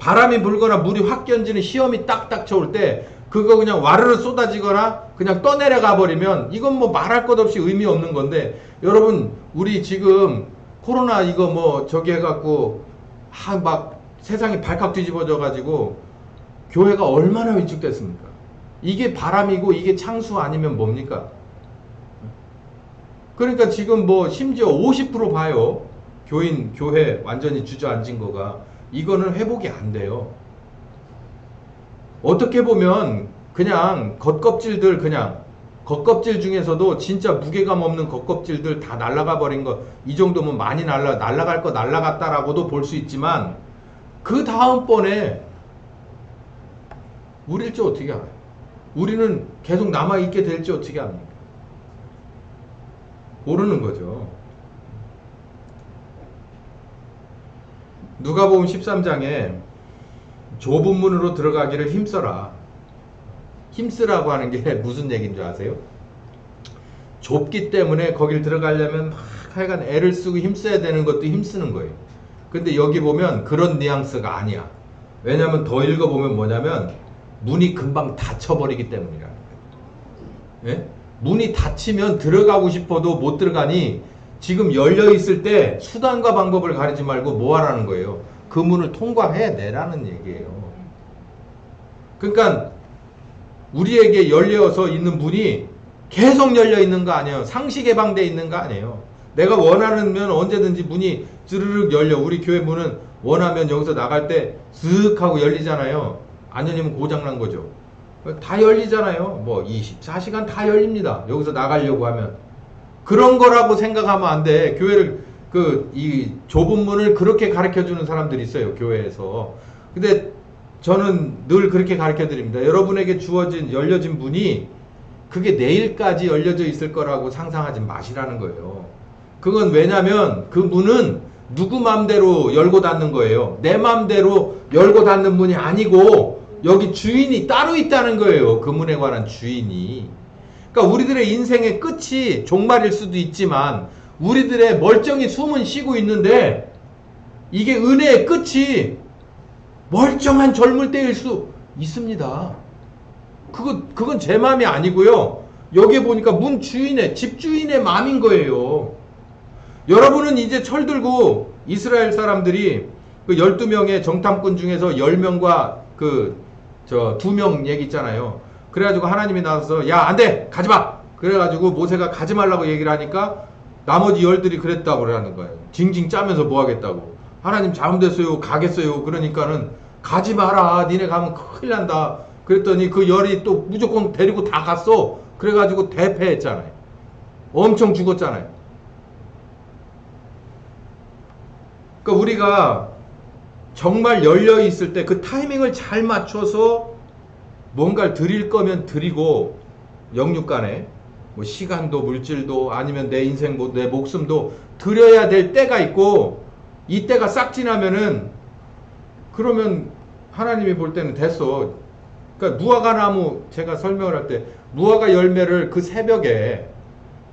바람이 불거나 물이 확 끼얹는 시험이 딱딱 쳐올 때 그거 그냥 와르르 쏟아지거나 그냥 떠내려가 버리면 이건 뭐 말할 것 없이 의미 없는 건데 여러분 우리 지금 코로나 이거 뭐 저기 해갖고 막 세상이 발칵 뒤집어져 가지고 교회가 얼마나 위축됐습니까? 이게 바람이고 이게 창수 아니면 뭡니까? 그러니까 지금 뭐 심지어 50% 봐요. 교회 완전히 주저앉은 거가 이거는 회복이 안 돼요. 어떻게 보면 그냥 겉껍질들 그냥 겉껍질 중에서도 진짜 무게감 없는 겉껍질들 다 날아가 버린 거 이 정도면 많이 날아갈 거 날아갔다라고도 볼 수 있지만 그 다음번에 우릴지 어떻게 알아요? 우리는 계속 남아있게 될지 어떻게 합니까? 모르는 거죠. 누가복음 13장에 좁은 문으로 들어가기를 힘써라. 힘쓰라고 하는 게 무슨 얘기인 줄 아세요? 좁기 때문에 거길 들어가려면 막 하여간 애를 쓰고 힘써야 되는 것도 힘쓰는 거예요. 근데 여기 보면 그런 뉘앙스가 아니야. 왜냐면 더 읽어보면 뭐냐면 문이 금방 닫혀버리기 때문이라는 거예요. 예? 문이 닫히면 들어가고 싶어도 못 들어가니 지금 열려있을 때 수단과 방법을 가리지 말고 뭐 하라는 거예요? 그 문을 통과해내라는 얘기예요. 그러니까 우리에게 열려서 있는 문이 계속 열려있는 거 아니에요. 상시 개방되어 있는 거 아니에요. 내가 원하면 언제든지 문이 즈르륵 열려. 우리 교회 문은 원하면 여기서 나갈 때 슥 하고 열리잖아요. 안 열리면 고장난 거죠. 다 열리잖아요. 뭐 24시간 다 열립니다. 여기서 나가려고 하면. 그런 거라고 생각하면 안 돼. 교회를 이 좁은 문을 그렇게 가르쳐 주는 사람들이 있어요. 교회에서. 근데 저는 늘 그렇게 가르쳐 드립니다. 여러분에게 주어진 열려진 문이 그게 내일까지 열려져 있을 거라고 상상하지 마시라는 거예요. 그건 왜냐면 그 문은 누구 맘대로 열고 닫는 거예요. 내 맘대로 열고 닫는 문이 아니고 여기 주인이 따로 있다는 거예요. 그 문에 관한 주인이. 그러니까 우리들의 인생의 끝이 종말일 수도 있지만 우리들의 멀쩡히 숨은 쉬고 있는데 이게 은혜의 끝이 멀쩡한 젊을 때일 수 있습니다. 그건 제 마음이 아니고요. 여기에 보니까 문 주인의, 집 주인의 마음인 거예요. 여러분은 이제 철들고 이스라엘 사람들이 그 12명의 정탐꾼 중에서 10명과 2명 얘기 있잖아요. 그래가지고 하나님이 나와서 야, 안 돼! 가지 마! 그래가지고 모세가 가지 말라고 얘기를 하니까 나머지 10들이 그랬다고 그러는 거예요. 징징 짜면서 뭐 하겠다고. 하나님 잘못됐어요. 가겠어요. 그러니까는 가지 마라. 니네 가면 큰일 난다. 그랬더니 그 10이 또 무조건 데리고 다 갔어. 그래가지고 대패했잖아요. 엄청 죽었잖아요. 그러니까 우리가 정말 열려있을 때 그 타이밍을 잘 맞춰서 뭔가를 드릴 거면 드리고 영육간에 뭐 시간도 물질도 아니면 내 인생 내 목숨도 드려야 될 때가 있고 이 때가 싹 지나면은 그러면 하나님이 볼 때는 됐어. 그러니까 무화과 나무 제가 설명을 할 때 무화과 열매를 그 새벽에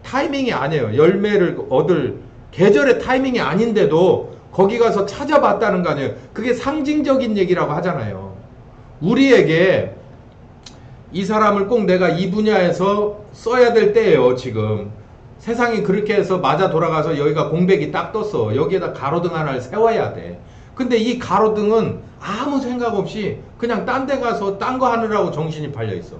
타이밍이 아니에요. 열매를 얻을 계절의 타이밍이 아닌데도 거기 가서 찾아봤다는 거 아니에요. 그게 상징적인 얘기라고 하잖아요. 우리에게 이 사람을 꼭 내가 이 분야에서 써야 될 때예요. 지금 세상이 그렇게 해서 맞아 돌아가서 여기가 공백이 딱 떴어. 여기에다 가로등 하나를 세워야 돼. 근데 이 가로등은 아무 생각 없이 그냥 딴 데 가서 딴 거 하느라고 정신이 팔려 있어.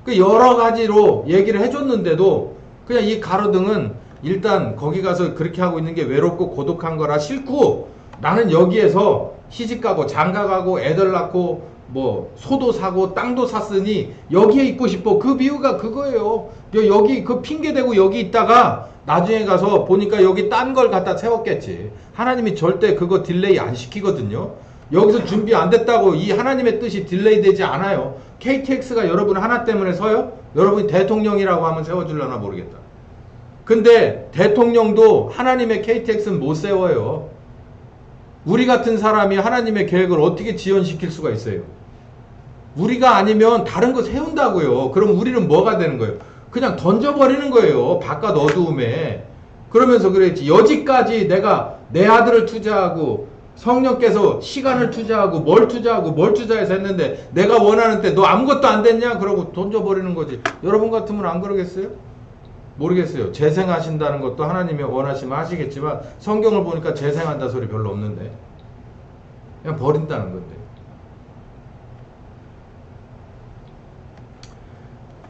그 여러 가지로 얘기를 해줬는데도 그냥 이 가로등은 일단 거기 가서 그렇게 하고 있는 게 외롭고 고독한 거라 싫고 나는 여기에서 시집가고 장가가고 애들 낳고 뭐 소도 사고 땅도 샀으니 여기에 있고 싶어. 그 비유가 그거예요. 여기 그 핑계대고 여기 있다가 나중에 가서 보니까 여기 딴 걸 갖다 세웠겠지. 하나님이 절대 그거 딜레이 안 시키거든요. 여기서 준비 안 됐다고 이 하나님의 뜻이 딜레이 되지 않아요. KTX가 여러분 하나 때문에 서요? 여러분이 대통령이라고 하면 세워주려나 모르겠다. 근데 대통령도 하나님의 KTX는 못 세워요. 우리 같은 사람이 하나님의 계획을 어떻게 지연시킬 수가 있어요? 우리가 아니면 다른 거 세운다고요. 그럼 우리는 뭐가 되는 거예요? 그냥 던져버리는 거예요. 바깥 어두움에. 그러면서 그랬지. 여지까지 내가 내 아들을 투자하고 성령께서 시간을 투자하고 뭘 투자해서 했는데 내가 원하는 때 너 아무것도 안 됐냐? 그러고 던져버리는 거지. 여러분 같으면 안 그러겠어요? 모르겠어요. 재생하신다는 것도 하나님이 원하시면 하시겠지만 성경을 보니까 재생한다 소리 별로 없는데 그냥 버린다는 건데.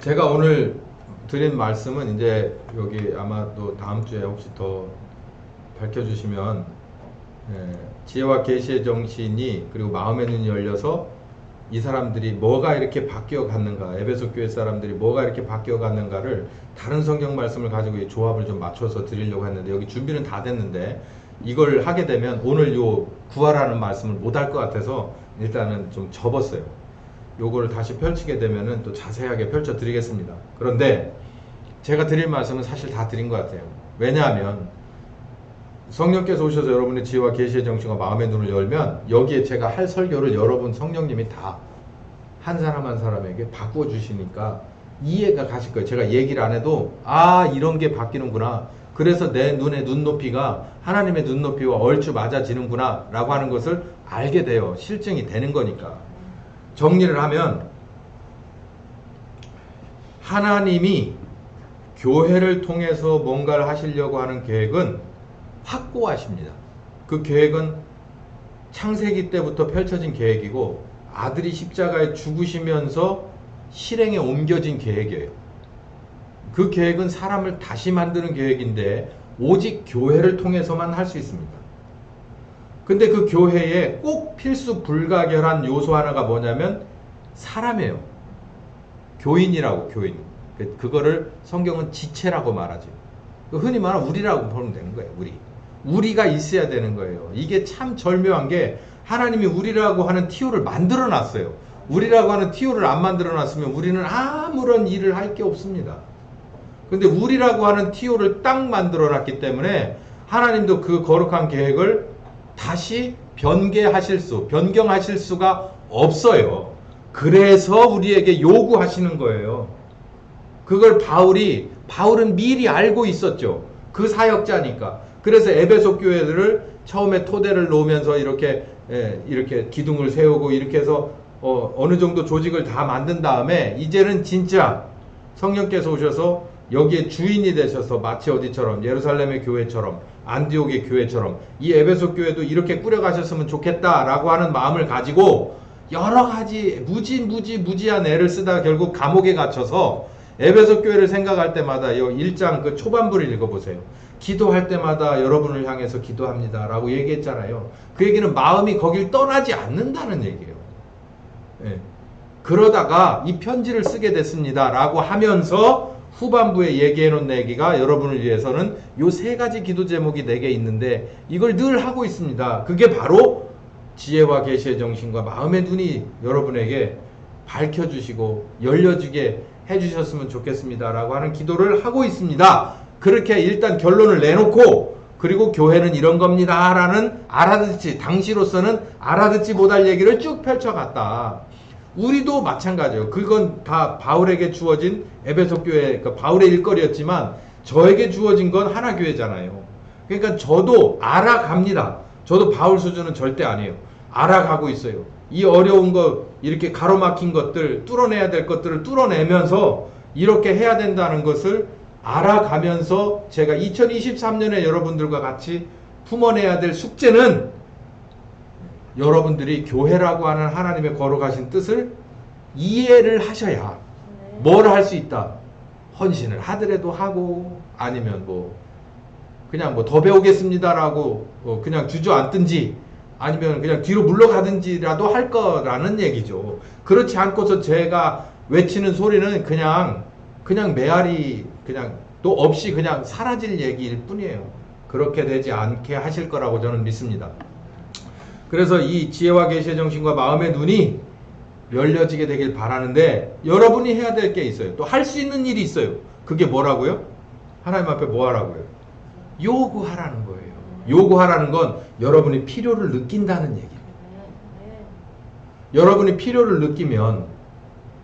제가 오늘 드린 말씀은 이제 여기 아마 또 다음 주에 혹시 더 밝혀주시면 지혜와 계시의 정신이 그리고 마음의 눈이 열려서 이 사람들이 뭐가 이렇게 바뀌어 갔는가, 에베소 교회 사람들이 뭐가 이렇게 바뀌어 갔는가를 다른 성경 말씀을 가지고 이 조합을 좀 맞춰서 드리려고 했는데 여기 준비는 다 됐는데 이걸 하게 되면 오늘 요 구하라는 말씀을 못 할 것 같아서 일단은 좀 접었어요. 요거를 다시 펼치게 되면은 또 자세하게 펼쳐 드리겠습니다. 그런데 제가 드릴 말씀은 사실 다 드린 것 같아요. 왜냐하면 성령께서 오셔서 여러분의 지혜와 계시의 정신과 마음의 눈을 열면 여기에 제가 할 설교를 여러분 성령님이 다 한 사람 한 사람에게 바꾸어 주시니까 이해가 가실 거예요. 제가 얘기를 안 해도 이런 게 바뀌는구나. 그래서 내 눈의 눈높이가 하나님의 눈높이와 얼추 맞아지는구나 라고 하는 것을 알게 돼요. 실증이 되는 거니까. 정리를 하면 하나님이 교회를 통해서 뭔가를 하시려고 하는 계획은 확고하십니다. 그 계획은 창세기 때부터 펼쳐진 계획이고 아들이 십자가에 죽으시면서 실행에 옮겨진 계획이에요. 그 계획은 사람을 다시 만드는 계획인데 오직 교회를 통해서만 할 수 있습니다. 근데 그 교회에 꼭 필수 불가결한 요소 하나가 뭐냐면 사람이에요. 교인이라고, 교인. 그거를 성경은 지체라고 말하죠. 흔히 말하는 우리라고 보면 되는 거예요. 우리가 있어야 되는 거예요. 이게 참 절묘한 게 하나님이 우리라고 하는 티오를 만들어 놨어요. 우리라고 하는 티오를 안 만들어 놨으면 우리는 아무런 일을 할 게 없습니다. 근데 우리라고 하는 티오를 딱 만들어 놨기 때문에 하나님도 그 거룩한 계획을 다시 변경하실 수가 없어요. 그래서 우리에게 요구하시는 거예요. 그걸 바울은 미리 알고 있었죠. 그 사역자니까. 그래서 에베소 교회들을 처음에 토대를 놓으면서 이렇게 기둥을 세우고 이렇게 해서 어느 정도 조직을 다 만든 다음에 이제는 진짜 성령께서 오셔서 여기에 주인이 되셔서 마치 어디처럼 예루살렘의 교회처럼 안디옥의 교회처럼 이 에베소 교회도 이렇게 꾸려가셨으면 좋겠다라고 하는 마음을 가지고 여러 가지 무지한 애를 쓰다가 결국 감옥에 갇혀서 에베소 교회를 생각할 때마다 이 1장 그 초반부를 읽어보세요. 기도할 때마다 여러분을 향해서 기도합니다 라고 얘기했잖아요. 그 얘기는 마음이 거길 떠나지 않는다는 얘기예요. 그러다가 이 편지를 쓰게 됐습니다 라고 하면서 후반부에 얘기해 놓은 얘기가 여러분을 위해서는 요 3가지 기도 제목이 4개 있는데 이걸 늘 하고 있습니다. 그게 바로 지혜와 계시의 정신과 마음의 눈이 여러분에게 밝혀주시고 열려주게 해주셨으면 좋겠습니다 라고 하는 기도를 하고 있습니다. 그렇게 일단 결론을 내놓고 그리고 교회는 이런 겁니다 라는 당시로서는 알아듣지 못할 얘기를 쭉 펼쳐갔다. 우리도 마찬가지예요. 그건 다 바울에게 주어진 에베소 교회, 그러니까 바울의 일거리였지만 저에게 주어진 건 하나 교회잖아요. 그러니까 저도 알아갑니다. 저도 바울 수준은 절대 아니에요. 알아가고 있어요. 이 어려운 거, 이렇게 가로막힌 것들, 뚫어내야 될 것들을 뚫어내면서 이렇게 해야 된다는 것을 알아가면서 제가 2023년에 여러분들과 같이 품어내야 될 숙제는 여러분들이 교회라고 하는 하나님의 거룩하신 뜻을 이해를 하셔야 뭘 할 수 있다. 헌신을 하더라도 하고 아니면 그냥 더 배우겠습니다라고 그냥 주저앉든지 아니면 그냥 뒤로 물러가든지라도 할 거라는 얘기죠. 그렇지 않고서 제가 외치는 소리는 그냥 메아리 그냥 또 없이 그냥 사라질 얘기일 뿐이에요. 그렇게 되지 않게 하실 거라고 저는 믿습니다. 그래서 이 지혜와 계시의 정신과 마음의 눈이 열려지게 되길 바라는데, 여러분이 해야 될 게 있어요. 또 할 수 있는 일이 있어요. 그게 뭐라고요? 하나님 앞에 뭐 하라고요? 요구하라는 거예요. 요구하라는 건 여러분이 필요를 느낀다는 얘기예요. 여러분이 필요를 느끼면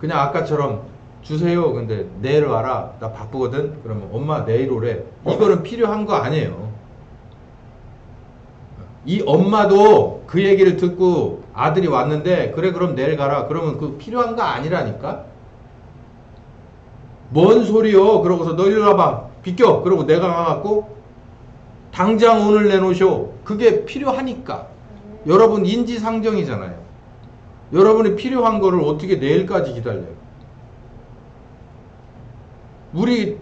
그냥 아까처럼 주세요. 근데 내일 와라. 나 바쁘거든. 그러면 엄마 내일 오래. 이거는 필요한 거 아니에요. 이 엄마도 그 얘기를 듣고 아들이 왔는데 그래 그럼 내일 가라. 그러면 그 필요한 거 아니라니까. 뭔 소리요? 그러고서 너 일로 와봐. 비켜. 그러고 내가 가갖고 당장 오늘 내놓으쇼. 그게 필요하니까. 여러분 인지상정이잖아요. 여러분이 필요한 거를 어떻게 내일까지 기다려요? 우리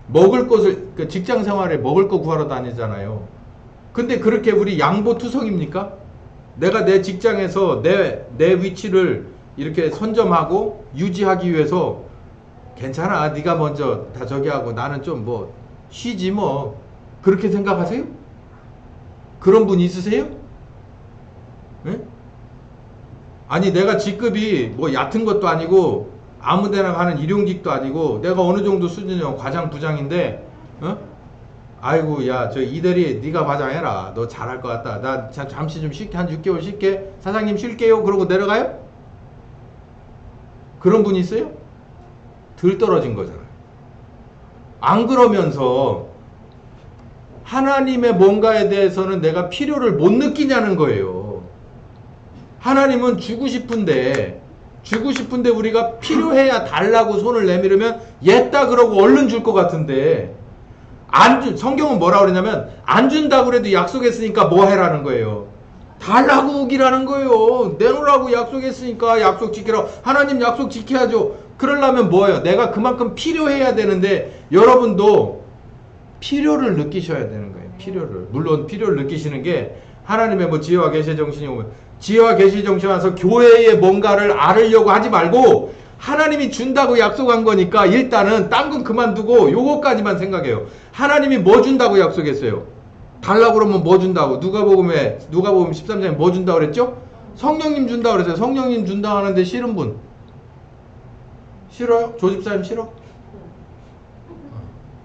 먹을 것을, 직장 생활에 먹을 거 구하러 다니잖아요. 근데 그렇게 우리 양보투성입니까? 내가 내 직장에서 내 위치를 이렇게 선점하고 유지하기 위해서 괜찮아. 네가 먼저 다 저기 하고 나는 좀 뭐 쉬지 뭐. 그렇게 생각하세요? 그런 분 있으세요? 네? 아니 내가 직급이 뭐 얕은 것도 아니고 아무데나 가는 일용직도 아니고 내가 어느 정도 수준이면 과장 부장인데 아이고 야 저 이대리 네가 과장해라. 너 잘할 것 같다. 나 잠시 좀 쉴게. 한 6개월 쉴게. 사장님 쉴게요. 그러고 내려가요? 그런 분 있어요? 덜 떨어진 거잖아요. 안 그러면서 하나님의 뭔가에 대해서는 내가 필요를 못 느끼냐는 거예요. 하나님은 주고 싶은데 우리가 필요해야 달라고 손을 내밀으면 옛다 그러고 얼른 줄 것 같은데 성경은 뭐라 그러냐면 안 준다고 그래도 약속했으니까 뭐 해라는 거예요. 달라고 오기라는 거예요. 내놓으라고 약속했으니까 약속 지키라. 하나님 약속 지켜야죠. 그러려면 뭐예요? 내가 그만큼 필요해야 되는데 여러분도 필요를 느끼셔야 되는 거예요. 필요를. 물론 필요를 느끼시는 게 하나님의 뭐 지혜와 계시의 정신이 오면 지혜와 계시의 정신이 와서 교회에 뭔가를 알으려고 하지 말고 하나님이 준다고 약속한 거니까 일단은 딴 건 그만두고 요거까지만 생각해요. 하나님이 뭐 준다고 약속했어요? 달라고 그러면 뭐 준다고? 누가복음 13장에 뭐 준다고 그랬죠? 성령님 준다고 그랬어요. 성령님 준다고 하는데 싫은 분? 싫어요? 조집사님 싫어?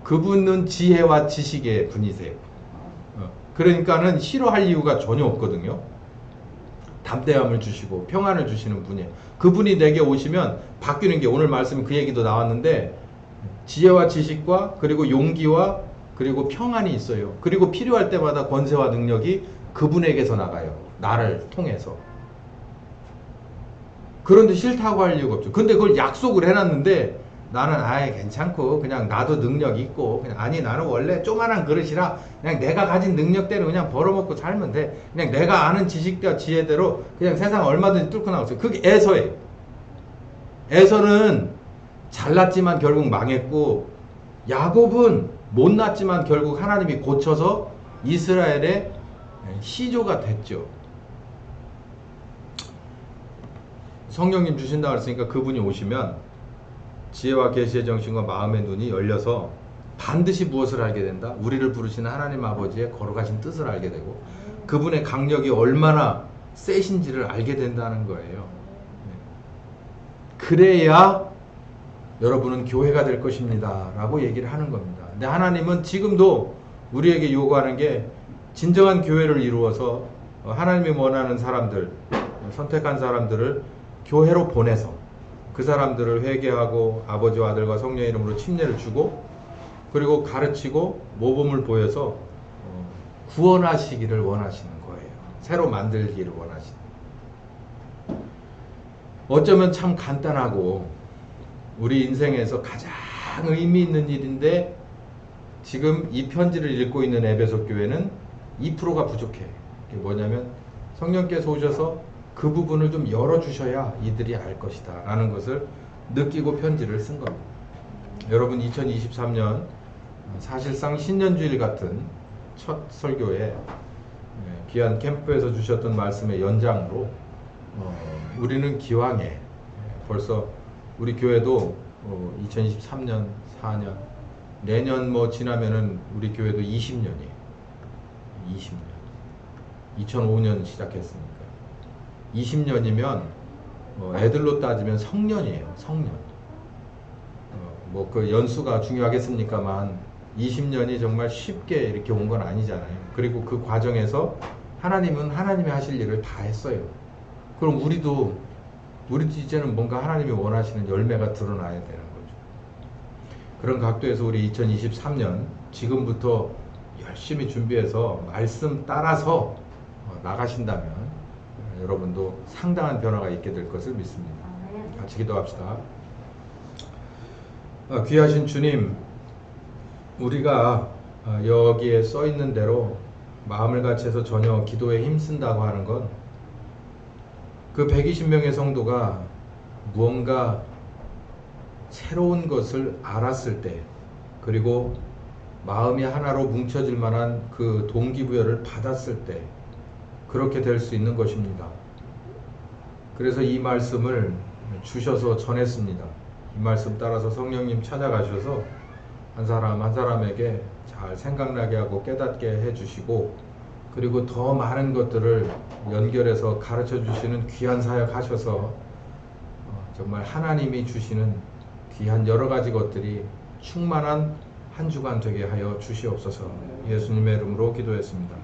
그분은 지혜와 지식의 분이세요. 그러니까는 싫어할 이유가 전혀 없거든요. 담대함을 주시고 평안을 주시는 분이에요. 그분이 내게 오시면 바뀌는 게, 오늘 말씀 그 얘기도 나왔는데 지혜와 지식과 그리고 용기와 그리고 평안이 있어요. 그리고 필요할 때마다 권세와 능력이 그분에게서 나가요. 나를 통해서. 그런데 싫다고 할 이유가 없죠. 근데 그걸 약속을 해놨는데 나는 아예 괜찮고 그냥 나도 능력 있고 그냥 아니 나는 원래 조만한 그릇이라 그냥 내가 가진 능력대로 그냥 벌어먹고 살면 돼. 그냥 내가 아는 지식과 지혜대로 그냥 세상 얼마든지 뚫고 나갔어요. 그게 에서예요. 에서는 잘났지만 결국 망했고 야곱은 못났지만 결국 하나님이 고쳐서 이스라엘의 시조가 됐죠. 성령님 주신다고 했으니까 그분이 오시면 지혜와 계시의 정신과 마음의 눈이 열려서 반드시 무엇을 알게 된다? 우리를 부르시는 하나님 아버지의 거룩하신 뜻을 알게 되고 그분의 강력이 얼마나 세신지를 알게 된다는 거예요. 그래야 여러분은 교회가 될 것입니다 라고 얘기를 하는 겁니다. 근데 하나님은 지금도 우리에게 요구하는 게 진정한 교회를 이루어서 하나님이 원하는 사람들, 선택한 사람들을 교회로 보내서 그 사람들을 회개하고 아버지와 아들과 성령의 이름으로 침례를 주고 그리고 가르치고 모범을 보여서 구원하시기를 원하시는 거예요. 새로 만들기를 원하시는. 어쩌면 참 간단하고 우리 인생에서 가장 의미 있는 일인데 지금 이 편지를 읽고 있는 에베소 교회는 2%가 부족해. 그게 뭐냐면 성령께서 오셔서 그 부분을 좀 열어주셔야 이들이 알 것이다 라는 것을 느끼고 편지를 쓴 겁니다. 여러분 2023년 사실상 신년주일 같은 첫 설교에 귀한 캠프에서 주셨던 말씀의 연장으로 우리는 기왕에 벌써 우리 교회도 2023년, 4년, 내년 뭐 지나면은 우리 교회도 20년이에요. 20년. 2005년 시작했으니까. 20년이면 애들로 따지면 성년이에요. 성년. 뭐 그 연수가 중요하겠습니까만 20년이 정말 쉽게 이렇게 온 건 아니잖아요. 그리고 그 과정에서 하나님은 하나님이 하실 일을 다 했어요. 그럼 우리도 이제는 뭔가 하나님이 원하시는 열매가 드러나야 되는 거죠. 그런 각도에서 우리 2023년 지금부터 열심히 준비해서 말씀 따라서 나가신다면 여러분도 상당한 변화가 있게 될 것을 믿습니다. 같이 기도합시다. 귀하신 주님, 우리가 여기에 써 있는 대로 마음을 같이해서 전혀 기도에 힘쓴다고 하는 건 그 120명의 성도가 무언가 새로운 것을 알았을 때, 그리고 마음이 하나로 뭉쳐질 만한 그 동기부여를 받았을 때 그렇게 될 수 있는 것입니다. 그래서 이 말씀을 주셔서 전했습니다. 이 말씀 따라서 성령님 찾아가셔서 한 사람 한 사람에게 잘 생각나게 하고 깨닫게 해주시고, 그리고 더 많은 것들을 연결해서 가르쳐 주시는 귀한 사역 하셔서 정말 하나님이 주시는 귀한 여러 가지 것들이 충만한 한 주간 되게 하여 주시옵소서. 예수님의 이름으로 기도했습니다.